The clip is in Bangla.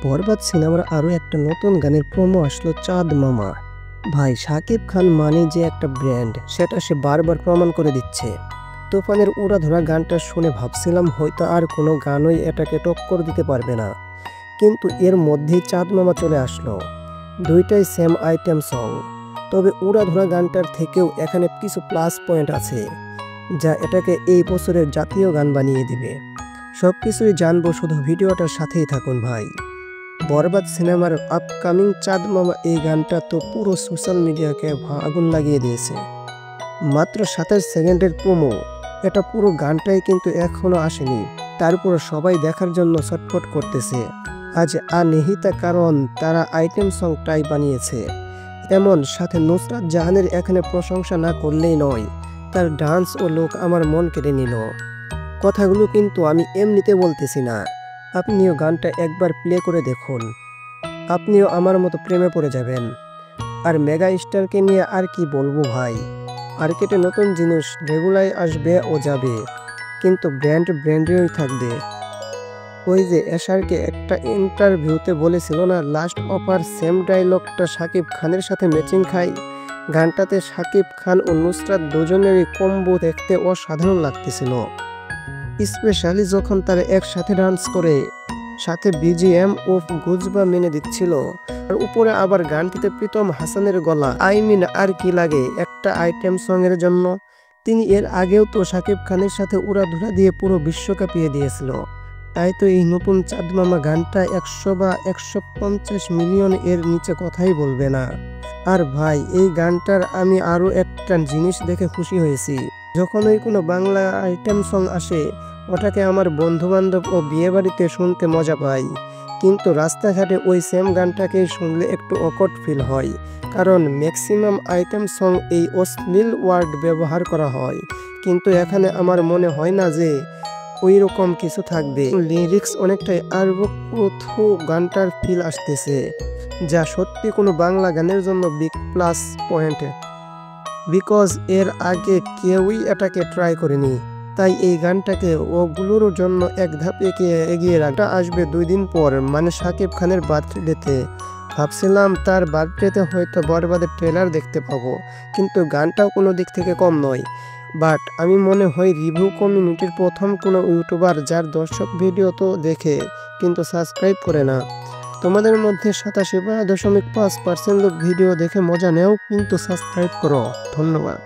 বরবাদ সিনেমার আরও একটা নতুন গানের প্রোমো আসলো চাঁদ মামা। ভাই শাকিব খান মানে যে একটা ব্র্যান্ড, সেটা সে বারবার প্রমাণ করে দিচ্ছে। তুফানের উড়াধরা গানটা শুনে ভাবছিলাম হয়তো আর কোনো গানই এটাকে টক্কর দিতে পারবে না, কিন্তু এর মধ্যেই চাঁদ মামা চলে আসলো। দুইটাই সেম আইটেম সং, তবে উড়াধরা গানটার থেকেও এখানে কিছু প্লাস পয়েন্ট আছে যা এটাকে এই বছরের জাতীয় গান বানিয়ে দিবে। সব কিছুই জানবো, শুধু ভিডিওটার সাথেই থাকুন ভাই। বরবাদ সিনেমার আপকামিং চাঁদ মামা এই গানটা তো পুরো সোশ্যাল মিডিয়াকে আগুন লাগিয়ে দিয়েছে। মাত্র 27 সেকেন্ডের প্রোমো, এটা পুরো গানটাই কিন্তু এখনো আসেনি, তারপর সবাই দেখার জন্য ছটফট করতেছে। আজ নিহিতা, কারণ তারা আইটেম সংটাই বানিয়েছে। এমন সাথে নুসরাত জাহানের এখানে প্রশংসা না করলেই নয়, তার ডান্স ও লুক আমার মন কেড়ে নিল। কথাগুলো কিন্তু আমি এমনিতে বলতেছি না, আপনিও গানটা একবার প্লে করে দেখুন, আপনিও আমার মতো প্রেমে পড়ে যাবেন। আর মেগা স্টারকে নিয়ে আর কি বলবো ভাই, মার্কেটে নতুন জিনিস রেগুলাই আসবে ও যাবে, কিন্তু ব্র্যান্ডেই থাকবে। ওই যে এশারকে একটা ইন্টারভিউতে বলেছিল না, লাস্ট অফার সেম ডায়লগটা শাকিব খানের সাথে ম্যাচিং খাই। গানটাতে শাকিব খান ও নুসরাত দুজনেরই কম্বো দেখতে অসাধারণ লাগতেছিল, স্পেশালি যখন তারা একসাথে ডান্স করে, সাথে বিজিএম ও গুজবা মেনে দিচ্ছিল। আর উপরে আবার গানটিতে প্রীতম হাসানের গলা, আর কি লাগে একটা আইটেম সং এর জন্য। তিনি এর আগেও তো শাকিব খানের সাথে উড়াধুরা দিয়ে পুরো বিশ্ব কাঁপিয়ে দিয়েছিল। তাই তো এই নতুন চাঁদ মামা গানটা 100 বা 150 মিলিয়ন এর নিচে কথাই বলবে না। আর ভাই, এই গানটার আমি আরো একটা জিনিস দেখে খুশি হয়েছি, যখনই কোনো বাংলা আইটেম সং আসে ওটাকে আমার বন্ধুবান্ধব ও বিয়েবাড়িতে শুনতে মজা পাই, কিন্তু রাস্তাঘাটে ওই সেম গানটাকে শুনলে একটু অকওয়ার্ড ফিল হয়, কারণ ম্যাক্সিমাম আইটেম সং এই অশ্লীল ওয়ার্ড ব্যবহার করা হয়। কিন্তু এখানে আমার মনে হয় না যে ওই রকম কিছু থাকবে। লিরিক্স অনেকটাই আরবথু গানটার ফিল আসতেছে, যা সত্যি কোনো বাংলা গানের জন্য বিগ প্লাস পয়েন্ট, বিকজ এর আগে কেউই এটাকে ট্রাই করেনি। তাই এই গানটাকে ওগুলোর জন্য এক ধাপ এগিয়ে রাখা। আসবে 2 দিন পর, মানে শাকিব খানের বার্থডেতে। ভাবছিলাম তার বার্থডেতে হয়তো বরবাদের ট্রেলার দেখতে পাবো, কিন্তু গানটাও কোনো দিক থেকে কম নয়। বাট আমি মনে হয় রিভিউ কমিউনিটির প্রথম কোনো ইউটিউবার যার দর্শক ভিডিও তো দেখে কিন্তু সাবস্ক্রাইব করে না। তোমাদের মধ্যে 87.5% লোক ভিডিও দেখে মজা নেও, কিন্তু সাবস্ক্রাইব করো। ধন্যবাদ।